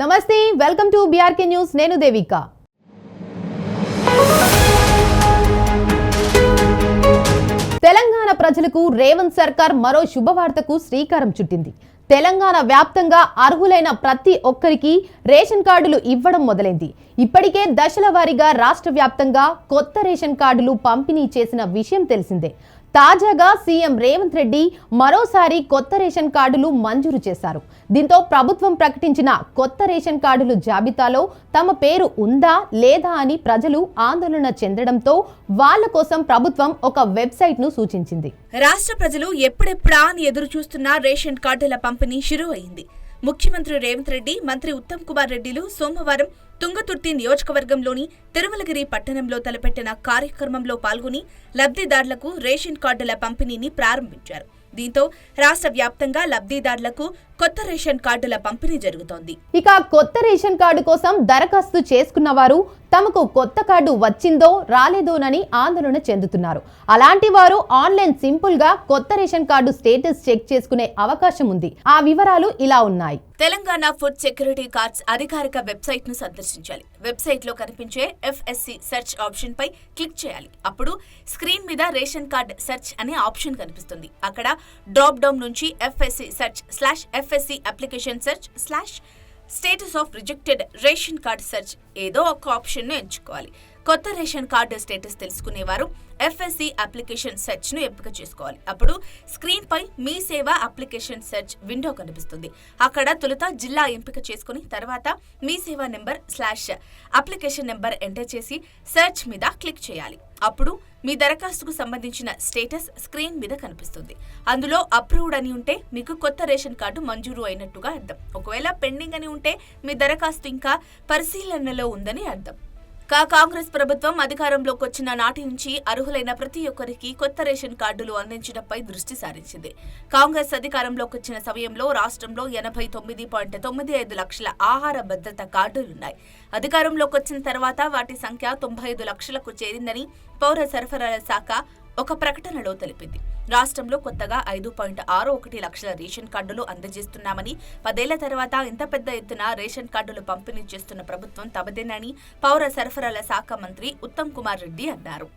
నమస్తే, welcome to BRK news. నేను దేవిక. తెలంగాణ ప్రజలకు రేవంత్ సర్కార్ మరో శుభవార్తకు శ్రీకారం చుట్టింది. తెలంగాణ వ్యాప్తంగా అర్హులైన ప్రతి ఒక్కరికి రేషన్ కార్డులు ఇవ్వడం మొదలైంది. ఇప్పటికే దశల వారీగా రాష్ట్ర వ్యాప్తంగా కొత్త రేషన్ కార్డులు పంపిణీ చేసిన విషయం తెలిసిందే. తాజాగా సీఎం రేవంత్ రెడ్డి మరోసారి కొత్త రేషన్ కార్డులు మంజూరు చేశారు. దీంతో ప్రభుత్వం ప్రకటించిన కొత్త రేషన్ కార్డులు జాబితాలో తమ పేరు ఉందా లేదా అని ప్రజలు ఆందోళన చెందడంతో వాళ్ళ కోసం ప్రభుత్వం ఒక వెబ్సైట్ ను సూచించింది. రాష్ట్ర ప్రజలు ఎప్పుడెప్పుడా అని ఎదురు చూస్తున్న రేషన్ కార్డుల పంపిణీ షురూ అయింది. ముఖ్యమంత్రి రేవంత్ రెడ్డి, మంత్రి ఉత్తమ్ కుమార్ రెడ్డిలు సోమవారం తుంగతుర్తి నియోజకవర్గంలోని తిరుమలగిరి పట్టణంలో తలపెట్టిన కార్యక్రమంలో పాల్గొని లబ్ధిదారులకు రేషన్ కార్డుల పంపిణీని ప్రారంభించారు. దీంతో రాష్ట్ర వ్యాప్తంగా లబ్ధిదారులకు కొత్త రేషన్ కార్డుల పంపిణీ జరుగుతోంది. ఇక కొత్త రేషన్ కార్డు కోసం దరఖాస్తు చేసుకున్న వారు తమకు కొత్త కార్డు వచ్చిందో రాలేదోనని ఆందోళన చెందుతున్నారు. అలాంటి వారు ఆన్లైన్ సింపుల్ గా కొత్త రేషన్ కార్డు స్టేటస్ చెక్ చేసుకునే అవకాశం ఉంది. ఆ వివరాలు ఇలా ఉన్నాయి. తెలంగాణ ఫుడ్ సెక్యూరిటీ కార్డ్స్ అధికారిక వెబ్సైట్ ను సందర్శించాలి. వెబ్సైట్ లో కనిపించే FSC సెర్చ్ ఆప్షన్ పై క్లిక్ చేయాలి. అప్పుడు స్క్రీన్ మీద రేషన్ కార్డ్ సెర్చ్ అనే ఆప్షన్ కనిపిస్తుంది. అక్కడ డ్రాప్ డౌన్ నుంచి FSC search /FSC application search status of rejected ration card search ఏదో ఒక ఆప్షన్ ను ఎంచుకోవాలి. కొత్త రేషన్ కార్డు స్టేటస్ తెలుసుకునేవారు FSC అప్లికేషన్ సెర్చ్ ను ఎంపిక చేసుకోవాలి. అప్పుడు స్క్రీన్ పై మీ సేవ అప్లికేషన్ సెర్చ్ విండో కనిపిస్తుంది. అక్కడ తొలుత జిల్లా ఎంపిక చేసుకుని తర్వాత మీ సేవ నెంబర్ /అప్లికేషన్ నెంబర్ ఎంటర్ చేసి సెర్చ్ మీద క్లిక్ చేయాలి. అప్పుడు మీ దరఖాస్తుకు సంబంధించిన స్టేటస్ స్క్రీన్ మీద కనిపిస్తుంది. అందులో అప్రూవ్డ్ అని ఉంటే మీకు కొత్త రేషన్ కార్డు మంజూరు అయినట్టుగా అర్థం. ఒకవేళ పెండింగ్ అని ఉంటే మీ దరఖాస్తు ఇంకా పరిశీలనలో ఉందని అర్థం. కాంగ్రెస్ ప్రభుత్వం అధికారంలోకి వచ్చిన నాటి నుంచి అర్హులైన ప్రతి ఒక్కరికి కొత్త రేషన్ కార్డులు అందించడంపై దృష్టి సారించింది. కాంగ్రెస్ అధికారంలోకి వచ్చిన సమయంలో రాష్ట్రంలో 89.95 లక్షల ఆహార భద్రత కార్డులున్నాయి. అధికారంలోకి వచ్చిన తర్వాత వాటి సంఖ్య 95 లక్షలకు చేరిందని పౌర సరఫరాల శాఖ ఒక ప్రకటనలో తెలిపింది. రాష్ట్రంలో కొత్తగా 5.61 లక్షల రేషన్ కార్డులు అందజేస్తున్నామని, 10 ఏళ్ల తర్వాత ఇంత పెద్ద ఎత్తున రేషన్ కార్డులు పంపిణీ చేస్తున్న ప్రభుత్వం తమదేనని పౌర సరఫరాల శాఖ మంత్రి ఉత్తమ్ కుమార్ రెడ్డి అన్నారు.